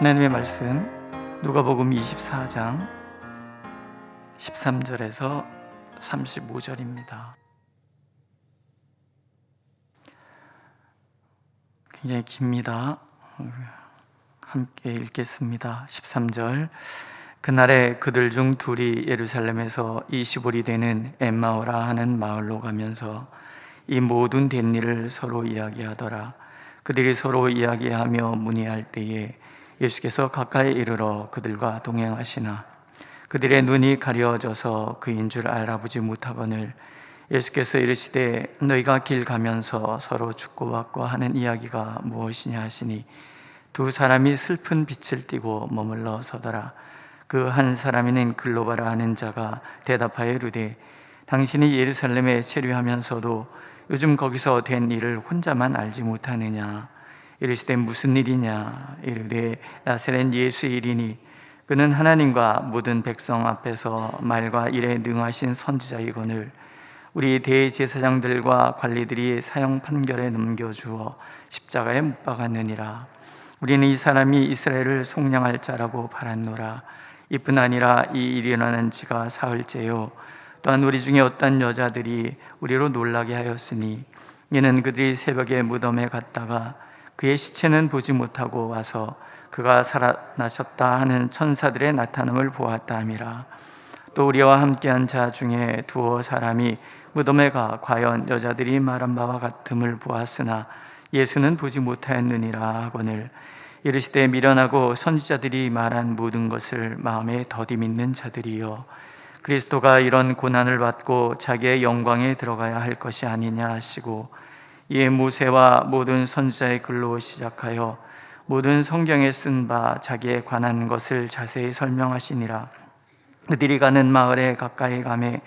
하나님의 말씀 누가복음 24장 13절에서 35절입니다. 굉장히 깁니다. 함께 읽겠습니다. 13절. 그날에 그들 중 둘이 예루살렘에서 20올이 되는 엠마오라 하는 마을로 가면서 이 모든 된 일을 서로 이야기하더라. 그들이 서로 이야기하며 문의할 때에 예수께서 가까이 이르러 그들과 동행하시나 그들의 눈이 가려져서 그인 줄 알아보지 못하거늘 예수께서 이르시되 너희가 길 가면서 서로 죽고받고 하는 이야기가 무엇이냐 하시니 두 사람이 슬픈 빛을 띠고 머물러 서더라. 그 한 사람이는 글로바라 하는 자가 대답하여 이르되 당신이 예루살렘에 체류하면서도 요즘 거기서 된 일을 혼자만 알지 못하느냐. 이르시되 무슨 일이냐. 이르되 나사렛 예수의 일이니 그는 하나님과 모든 백성 앞에서 말과 일에 능하신 선지자이거늘 우리 대제사장들과 관리들이 사형 판결에 넘겨주어 십자가에 못 박았느니라. 우리는 이 사람이 이스라엘을 속량할 자라고 바랐노라. 이뿐 아니라 이 일이 일어난 지가 사흘째요. 또한 우리 중에 어떤 여자들이 우리로 놀라게 하였으니 이는 그들이 새벽에 무덤에 갔다가 그의 시체는 보지 못하고 와서 그가 살아나셨다 하는 천사들의 나타남을 보았다 함이라. 또 우리와 함께한 자 중에 두어 사람이 무덤에 가 과연 여자들이 말한 바와 같음을 보았으나 예수는 보지 못하였느니라 하거늘 이르시되 미련하고 선지자들이 말한 모든 것을 마음에 더디 믿는 자들이여 그리스도가 이런 고난을 받고 자기의 영광에 들어가야 할 것이 아니냐 하시고 이에 모세와 모든 선지자의 글로 시작하여 모든 성경에 쓴 바 자기에 관한 것을 자세히 설명하시니라. 그들이 가는 마을에 가까이 가매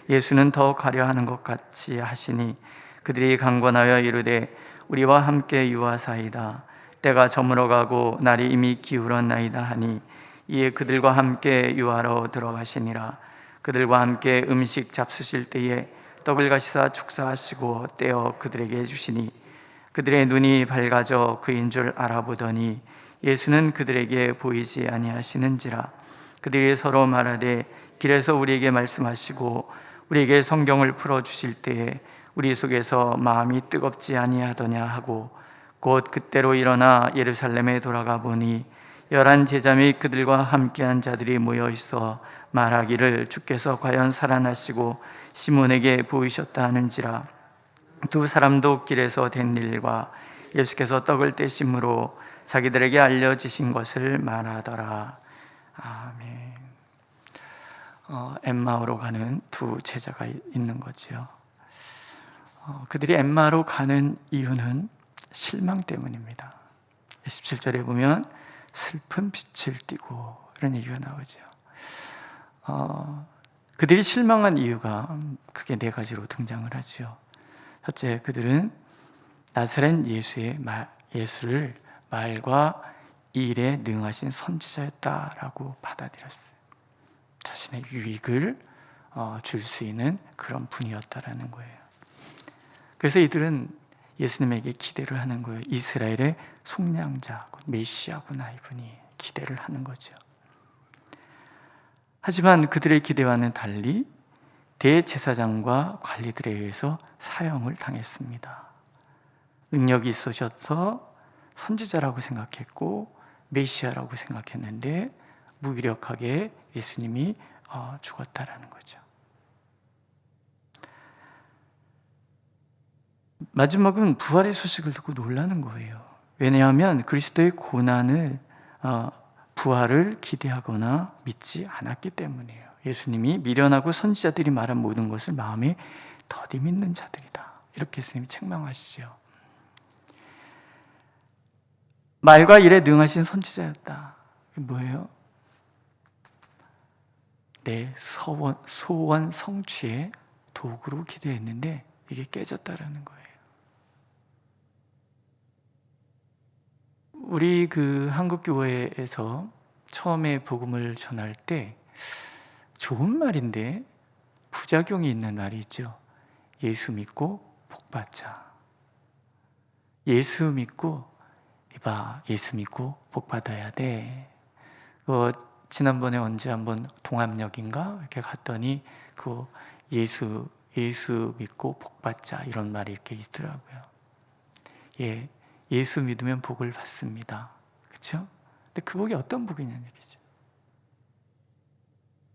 예수는 더 가려 하는 것 같이 하시니 그들이 강권하여 이르되 우리와 함께 유하사이다. 때가 저물어가고 날이 이미 기울었나이다 하니 이에 그들과 함께 유하러 들어가시니라. 그들과 함께 음식 잡수실 때에 떡을 가시사 축사하시고 떼어 그들에게 주시니 그들의 눈이 밝아져 그인 줄 알아보더니 예수는 그들에게 보이지 아니하시는지라. 그들이 서로 말하되 길에서 우리에게 말씀하시고 우리에게 성경을 풀어주실 때에 우리 속에서 마음이 뜨겁지 아니하더냐 하고 곧 그때로 일어나 예루살렘에 돌아가 보니 11 제자 및 그들과 함께한 자들이 모여 있어 말하기를 주께서 과연 살아나시고 시몬에게 보이셨다 하는지라. 두 사람도 길에서 된 일과 예수께서 떡을 떼심으로 자기들에게 알려지신 것을 말하더라. 아멘. 엠마오로 가는 두 제자가 있는 거죠. 그들이 엠마로 가는 이유는 실망 때문입니다. 17절에 보면 슬픈 빛을 띠고 이런 얘기가 나오죠. 그들이 실망한 이유가 크게 네 가지로 등장을 하죠. 첫째, 그들은 나사렛 예수를 말과 일에 능하신 선지자였다라고 받아들였어요. 자신의 유익을 줄 수 있는 그런 분이었다라는 거예요. 그래서 이들은 예수님에게 기대를 하는 거예요. 이스라엘의 속량자, 메시아구나 이분이 기대를 하는 거죠. 하지만 그들의 기대와는 달리 대제사장과 관리들에 의해서 사형을 당했습니다. 능력이 있으셔서 선지자라고 생각했고 메시아라고 생각했는데 무기력하게 예수님이 죽었다라는 거죠. 마지막은 부활의 소식을 듣고 놀라는 거예요. 왜냐하면 그리스도의 고난을 부활을 기대하거나 믿지 않았기 때문이에요. 예수님이 미련하고 선지자들이 말한 모든 것을 마음에 더디 믿는 자들이다. 이렇게 예수님이 책망하시죠. 말과 일에 능하신 선지자였다. 이게 뭐예요? 내 소원 성취의 도구로 기대했는데 이게 깨졌다라는 거예요. 우리 한국교회에서 처음에 복음을 전할 때 좋은 말인데 부작용이 있는 말이 있죠. 예수 믿고 복 받자. 예수 믿고 이봐, 예수 믿고 복 받아야 돼. 지난번에 언제 한번 동암역인가 이렇게 갔더니 예수 믿고 복 받자 이런 말이 이렇게 있더라고요. 예, 예수 믿으면 복을 받습니다. 그렇죠? 근데 그 복이 어떤 복이냐는 얘기죠.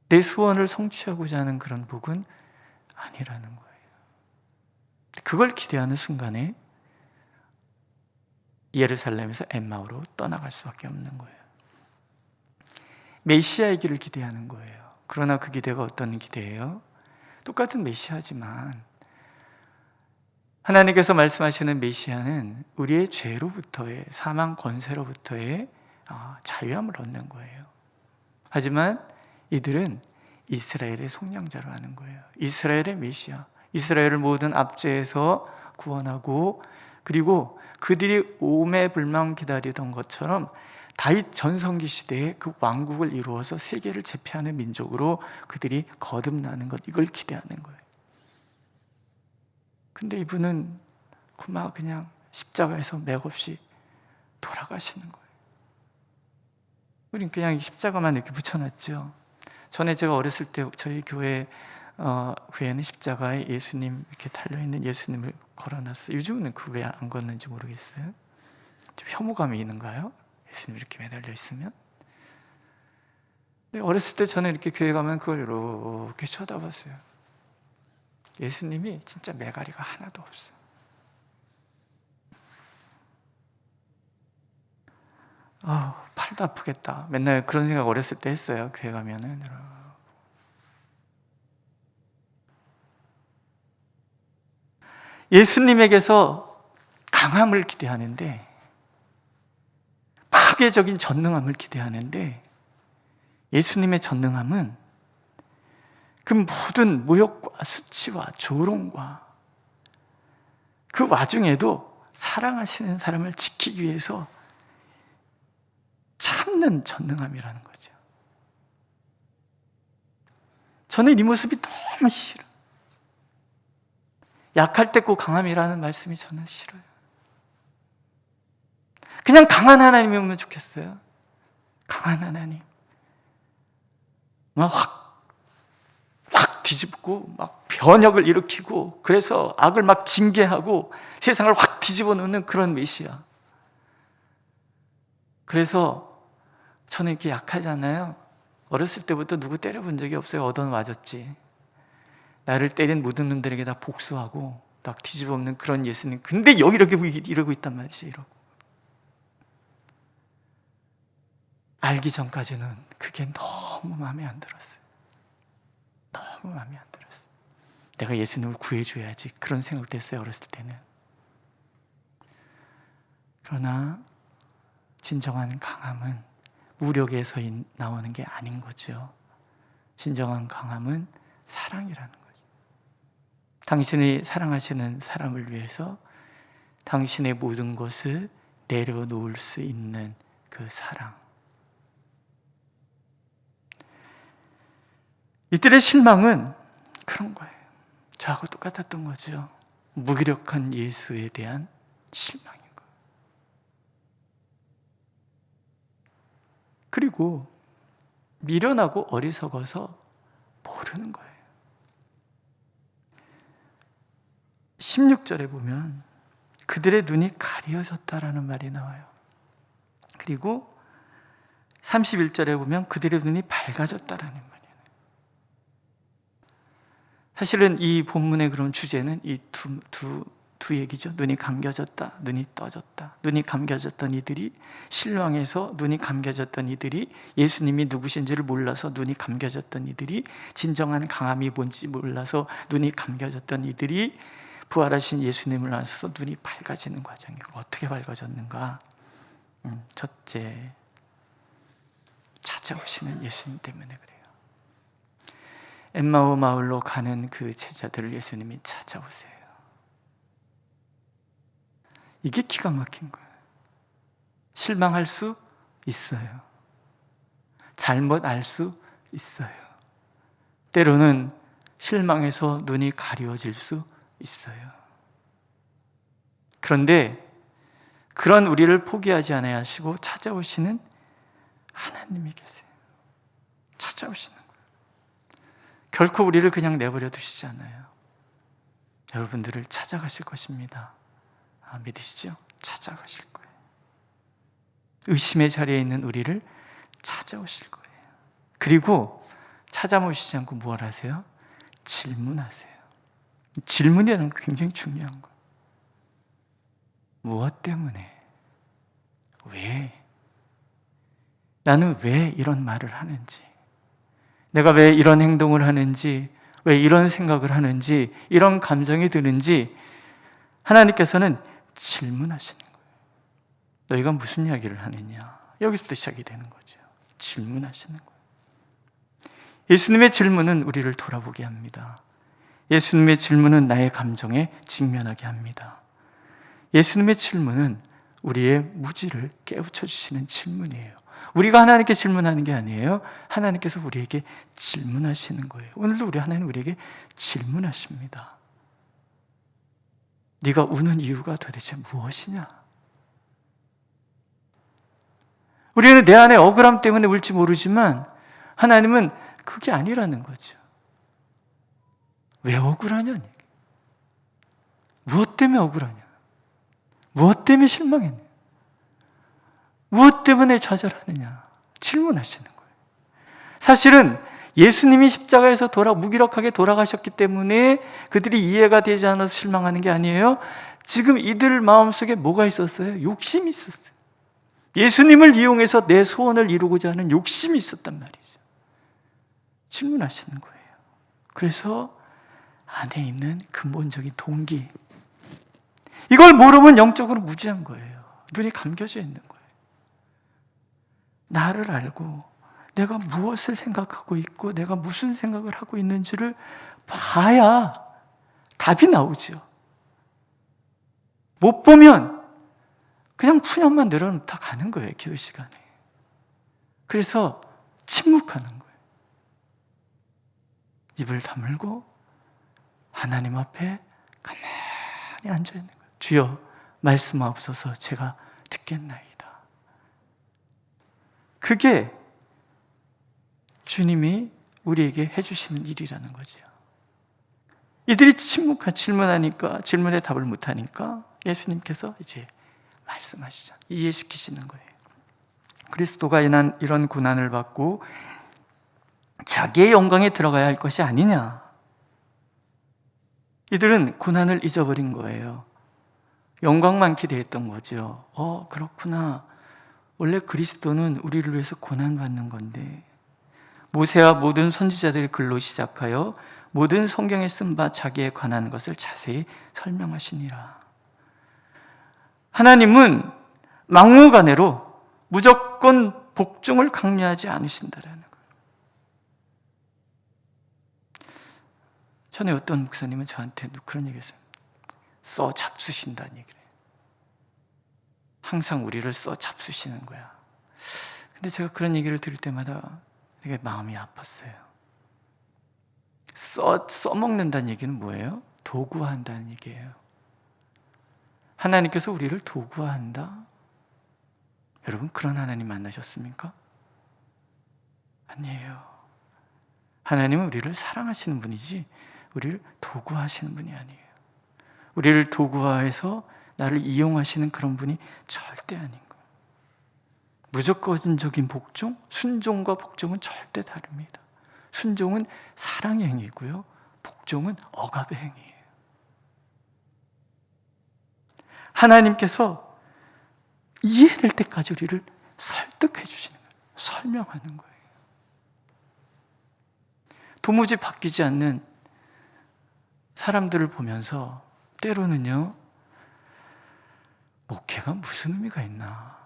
내 소원을 성취하고자 하는 그런 복은 아니라는 거예요. 그걸 기대하는 순간에 예루살렘에서 엠마오로 떠나갈 수밖에 없는 거예요. 메시아의 길을 기대하는 거예요. 그러나 그 기대가 어떤 기대예요? 똑같은 메시아지만 하나님께서 말씀하시는 메시아는 우리의 죄로부터의, 사망 권세로부터의 자유함을 얻는 거예요. 하지만 이들은 이스라엘의 속량자로 하는 거예요. 이스라엘의 메시아, 이스라엘을 모든 압제에서 구원하고, 그리고 그들이 오매불망 기다리던 것처럼 다윗 전성기 시대에 그 왕국을 이루어서 세계를 제패하는 민족으로 그들이 거듭나는 것, 이걸 기대하는 거예요. 근데 이분은 그냥 십자가에서 맥없이 돌아가시는 거예요. 우린 그냥 십자가만 이렇게 붙여놨죠. 전에 제가 어렸을 때 저희 교회에는 십자가에 예수님 이렇게 달려있는 예수님을 걸어놨어요. 요즘은 그 왜 안 걷는지 모르겠어요. 좀 혐오감이 있는가요? 예수님 이렇게 매달려 있으면. 근데 어렸을 때 저는 이렇게 교회 가면 그걸 이렇게 쳐다봤어요. 예수님이 진짜 매가리가 하나도 없어. 팔도 아프겠다. 맨날 그런 생각 어렸을 때 했어요. 교회 가면은. 예수님에게서 강함을 기대하는데, 파괴적인 전능함을 기대하는데, 예수님의 전능함은 그 모든 모욕과 수치와 조롱과 그 와중에도 사랑하시는 사람을 지키기 위해서 참는 전능함이라는 거죠. 저는 이 모습이 너무 싫어요. 약할 때 꼭 강함이라는 말씀이 저는 싫어요. 그냥 강한 하나님이 오면 좋겠어요. 강한 하나님. 확 뒤집고 막 변혁을 일으키고, 그래서 악을 막 징계하고 세상을 확 뒤집어 놓는 그런 메시아. 그래서 저는 이렇게 약하잖아요. 어렸을 때부터 누구 때려본 적이 없어요. 얻어맞았지. 나를 때린 모든 놈들에게 다 복수하고 딱 뒤집어 엎는 그런 예수님. 근데 여기 이렇게 이러고 있단 말이죠. 이러고. 알기 전까지는 그게 너무 마음에 안 들었어요. 너무 마음에 안 들었어요. 내가 예수님을 구해줘야지, 그런 생각도 했어요. 어렸을 때는. 그러나 진정한 강함은 무력에서 나오는 게 아닌 거죠. 진정한 강함은 사랑이라는 거죠. 당신이 사랑하시는 사람을 위해서 당신의 모든 것을 내려놓을 수 있는 그 사랑. 이들의 실망은 그런 거예요. 저하고 똑같았던 거죠. 무기력한 예수에 대한 실망인 거예요. 그리고 미련하고 어리석어서 모르는 거예요. 16절에 보면 그들의 눈이 가려졌다라는 말이 나와요. 그리고 31절에 보면 그들의 눈이 밝아졌다라는 말이에요. 사실은 이 본문의 그런 주제는 이 두 얘기죠. 눈이 감겨졌다, 눈이 떠졌다. 눈이 감겨졌던 이들이 실망해서 눈이 감겨졌던 이들이 예수님이 누구신지를 몰라서 눈이 감겨졌던 이들이 진정한 강함이 뭔지 몰라서 눈이 감겨졌던 이들이 부활하신 예수님을 알아서 눈이 밝아지는 과정이에요. 어떻게 밝아졌는가? 첫째, 찾아오시는 예수님 때문에 그래요. 엠마오 마을로 가는 그 제자들을 예수님이 찾아오세요. 이게 기가 막힌 거예요. 실망할 수 있어요. 잘못 알 수 있어요. 때로는 실망해서 눈이 가려워질 수 있어요. 그런데 그런 우리를 포기하지 않아야 하시고 찾아오시는 하나님이 계세요. 찾아오시는 거예요. 결코 우리를 그냥 내버려 두시지 않아요. 여러분들을 찾아가실 것입니다. 믿으시죠? 찾아가실 거예요. 의심의 자리에 있는 우리를 찾아오실 거예요. 그리고 찾아오시지 않고 뭘 하세요? 질문하세요. 질문이라는 거 굉장히 중요한 거예요. 무엇 때문에? 왜? 나는 왜 이런 말을 하는지, 내가 왜 이런 행동을 하는지, 왜 이런 생각을 하는지, 이런 감정이 드는지 하나님께서는 질문하시는 거예요. 너희가 무슨 이야기를 하느냐? 여기서부터 시작이 되는 거죠. 질문하시는 거예요. 예수님의 질문은 우리를 돌아보게 합니다. 예수님의 질문은 나의 감정에 직면하게 합니다. 예수님의 질문은 우리의 무지를 깨우쳐 주시는 질문이에요. 우리가 하나님께 질문하는 게 아니에요. 하나님께서 우리에게 질문하시는 거예요. 오늘도 하나님 우리에게 질문하십니다. 네가 우는 이유가 도대체 무엇이냐? 우리는 내 안에 억울함 때문에 울지 모르지만 하나님은 그게 아니라는 거죠. 왜 억울하냐? 무엇 때문에 억울하냐? 무엇 때문에 실망했냐? 무엇 때문에 좌절하느냐? 질문하시는 거예요. 사실은 예수님이 십자가에서 무기력하게 돌아가셨기 때문에 그들이 이해가 되지 않아서 실망하는 게 아니에요. 지금 이들 마음속에 뭐가 있었어요? 욕심이 있었어요. 예수님을 이용해서 내 소원을 이루고자 하는 욕심이 있었단 말이죠. 질문하시는 거예요. 그래서 안에 있는 근본적인 동기, 이걸 모르면 영적으로 무지한 거예요. 눈이 감겨져 있는 거예요. 나를 알고 내가 무엇을 생각하고 있고 내가 무슨 생각을 하고 있는지를 봐야 답이 나오죠. 못 보면 그냥 푸념만 내려놓다 가는 거예요. 기도 시간에. 그래서 침묵하는 거예요. 입을 다물고 하나님 앞에 가만히 앉아 있는 거예요. 주여 말씀하옵소서, 제가 듣겠나이다. 그게 주님이 우리에게 해주시는 일이라는 거죠. 이들이 질문하니까, 질문에 답을 못하니까 예수님께서 이제 말씀하시죠. 이해시키시는 거예요. 그리스도가 이런 고난을 받고 자기의 영광에 들어가야 할 것이 아니냐. 이들은 고난을 잊어버린 거예요. 영광만 기대했던 거죠. 그렇구나. 원래 그리스도는 우리를 위해서 고난받는 건데, 모세와 모든 선지자들의 글로 시작하여 모든 성경에 쓴 바 자기에 관한 것을 자세히 설명하시니라. 하나님은 막무가내로 무조건 복종을 강요하지 않으신다라는 거예요. 전에 어떤 목사님은 저한테 그런 얘기했어요. 써 잡수신다는 얘기를. 항상 우리를 써 잡수시는 거야. 근데 제가 그런 얘기를 들을 때마다 되게 마음이 아팠어요. 써먹는다는 얘기는 뭐예요? 도구화한다는 얘기예요. 하나님께서 우리를 도구화한다? 여러분, 그런 하나님 만나셨습니까? 아니에요. 하나님은 우리를 사랑하시는 분이지 우리를 도구화하시는 분이 아니에요. 우리를 도구화해서 나를 이용하시는 그런 분이 절대 아닌 거예요. 무조건적인 복종, 순종과 복종은 절대 다릅니다. 순종은 사랑의 행위고요, 복종은 억압의 행위예요. 하나님께서 이해될 때까지 우리를 설득해 주시는 거예요. 설명하는 거예요. 도무지 바뀌지 않는 사람들을 보면서 때로는요, 목회가 무슨 의미가 있나?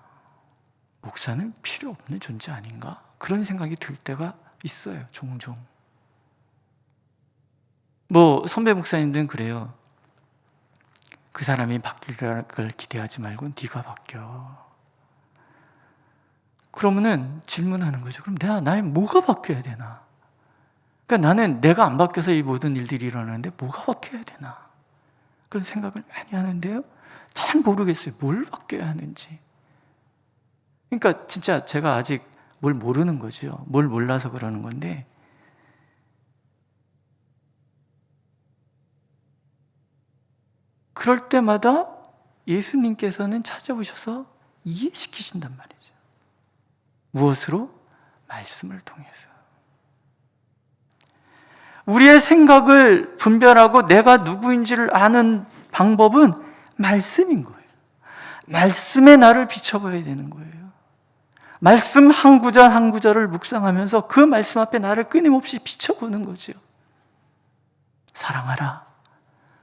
목사는 필요 없는 존재 아닌가? 그런 생각이 들 때가 있어요, 종종. 선배 목사님들은 그래요. 그 사람이 바뀔 걸 기대하지 말고 네가 바뀌어. 그러면은 질문하는 거죠. 그럼 나의 뭐가 바뀌어야 되나? 그러니까 나는 내가 안 바뀌어서 이 모든 일들이 일어나는데 뭐가 바뀌어야 되나? 그런 생각을 많이 하는데요. 잘 모르겠어요. 뭘 바뀌어야 하는지. 그러니까 진짜 제가 아직 뭘 모르는 거죠. 뭘 몰라서 그러는 건데, 그럴 때마다 예수님께서는 찾아오셔서 이해시키신단 말이죠. 무엇으로? 말씀을 통해서. 우리의 생각을 분별하고 내가 누구인지를 아는 방법은 말씀인 거예요. 말씀에 나를 비춰봐야 되는 거예요. 말씀 한 구절 한 구절을 묵상하면서 그 말씀 앞에 나를 끊임없이 비춰보는 거죠. 사랑하라.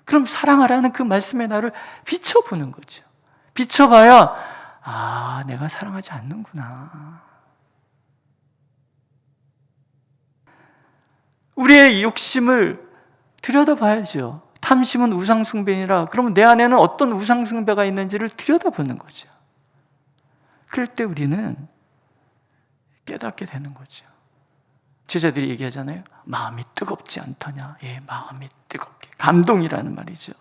그럼 사랑하라는 그 말씀에 나를 비춰보는 거죠. 비춰봐야 내가 사랑하지 않는구나. 우리의 욕심을 들여다봐야죠. 탐심은 우상숭배니라. 그러면 내 안에는 어떤 우상숭배가 있는지를 들여다보는 거죠. 그럴 때 우리는 깨닫게 되는 거죠. 제자들이 얘기하잖아요. 마음이 뜨겁지 않더냐. 예, 마음이 뜨겁게. 감동이라는 말이죠.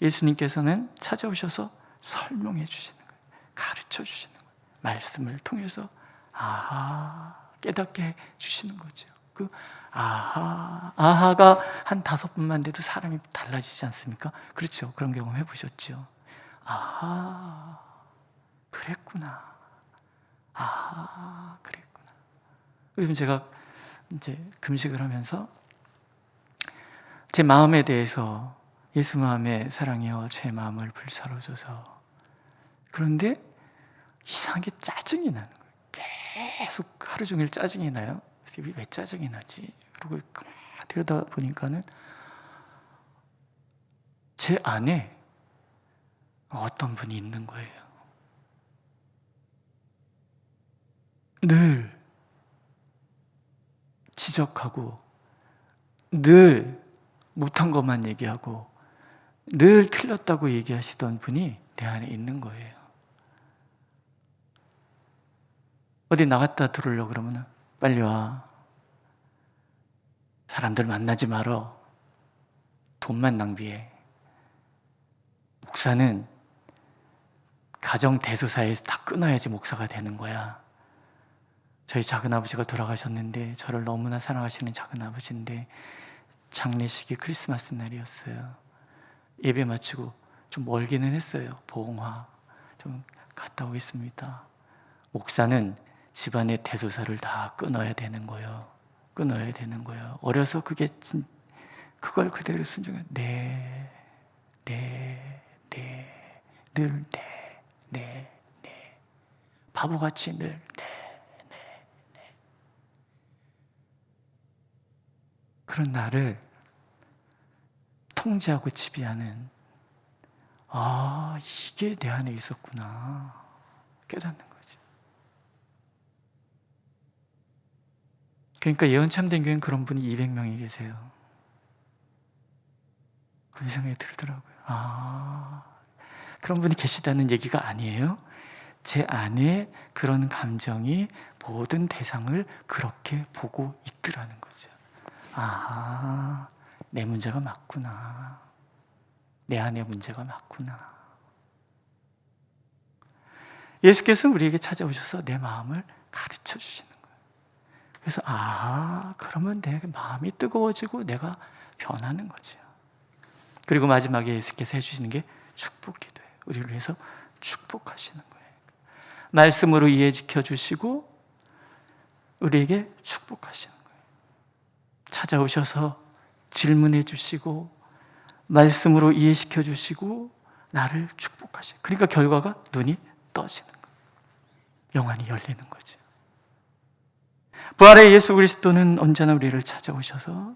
예수님께서는 찾아오셔서 설명해 주시는 거예요. 가르쳐 주시는 거예요. 말씀을 통해서 깨닫게 해 주시는 거죠. 그 아하가 한 5번만 돼도 사람이 달라지지 않습니까? 그렇죠. 그런 경험 해보셨죠? 그랬구나. 그랬구나. 요즘 제가 이제 금식을 하면서 제 마음에 대해서 예수 마음에 사랑이여 제 마음을 불사로줘서, 그런데 이상하게 짜증이 나는 거예요. 계속 하루 종일 짜증이 나요. 그래서 왜 짜증이 나지? 그리고 들여다 보니까는 제 안에 어떤 분이 있는 거예요. 늘 지적하고, 늘 못한 것만 얘기하고, 늘 틀렸다고 얘기하시던 분이 내 안에 있는 거예요. 어디 나갔다 들어오려고 그러면 빨리 와. 사람들 만나지 말어. 돈만 낭비해. 목사는 가정 대소사에서 다 끊어야지 목사가 되는 거야. 저희 작은아버지가 돌아가셨는데, 저를 너무나 사랑하시는 작은아버지인데 장례식이 크리스마스 날이었어요. 예배 마치고 좀 멀기는 했어요. 보홍화 좀 갔다 오겠습니다. 목사는 집안의 대소사를 다 끊어야 되는 거예요. 끊어야 되는 거예요. 어려서 그걸 그대로 순종해. 늘 바보같이 늘 그런 나를 통제하고 지배하는, 이게 내 안에 있었구나 깨닫는 거죠. 그러니까 예언 참된 교회는 그런 분이 200명이 계세요. 그런 생각이 들더라고요. 그런 분이 계시다는 얘기가 아니에요. 제 안에 그런 감정이 모든 대상을 그렇게 보고 있더라는 거죠. 내 문제가 맞구나. 내 안의 문제가 맞구나. 예수께서 우리에게 찾아오셔서 내 마음을 가르쳐 주시는 거예요. 그래서 그러면 내 마음이 뜨거워지고 내가 변하는 거죠. 그리고 마지막에 예수께서 해주시는 게 축복기도예요. 우리를 위해서 축복하시는 거예요. 말씀으로 이해시켜 주시고 우리에게 축복하시는 거예요. 찾아오셔서 질문해 주시고 말씀으로 이해시켜 주시고 나를 축복하시고, 그러니까 결과가 눈이 떠지는 거예요. 영안이 열리는 거죠. 부활의 예수 그리스도는 언제나 우리를 찾아오셔서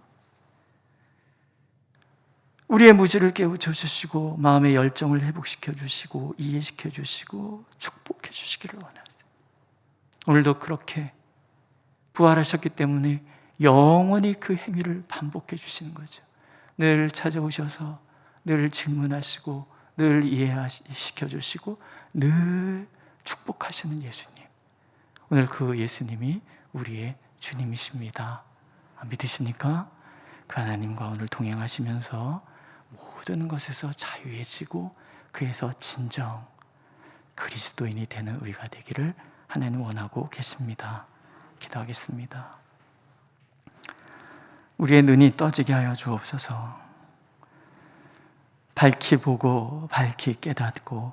우리의 무지를 깨우쳐 주시고 마음의 열정을 회복시켜 주시고 이해시켜 주시고 축복해 주시기를 원하세요. 오늘도 그렇게 부활하셨기 때문에 영원히 그 행위를 반복해 주시는 거죠. 늘 찾아오셔서 늘 질문하시고 늘 이해시켜 주시고 늘 축복하시는 예수님. 오늘 그 예수님이 우리의 주님이십니다. 믿으십니까? 그 하나님과 오늘 동행하시면서 모든 것에서 자유해지고 그래서 진정 그리스도인이 되는 우리가 되기를 하나님 원하고 계십니다. 기도하겠습니다. 우리의 눈이 떠지게 하여 주옵소서. 밝히 보고 밝히 깨닫고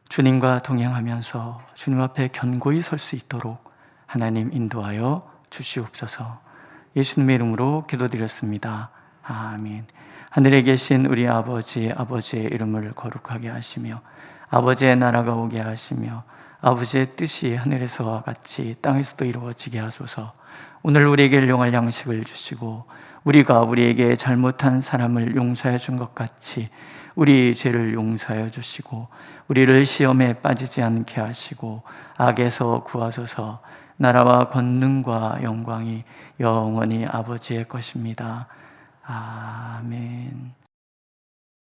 주님과 동행하면서 주님 앞에 견고히 설 수 있도록 하나님 인도하여 주시옵소서. 예수님의 이름으로 기도드렸습니다. 아멘. 하늘에 계신 우리 아버지, 아버지의 이름을 거룩하게 하시며 아버지의 나라가 오게 하시며 아버지의 뜻이 하늘에서와 같이 땅에서도 이루어지게 하소서. 오늘 우리에게 일용할 양식을 주시고 우리가 우리에게 잘못한 사람을 용서해 준 것 같이 우리 죄를 용서해 주시고 우리를 시험에 빠지지 않게 하시고 악에서 구하소서. 나라와 권능과 영광이 영원히 아버지의 것입니다. 아멘.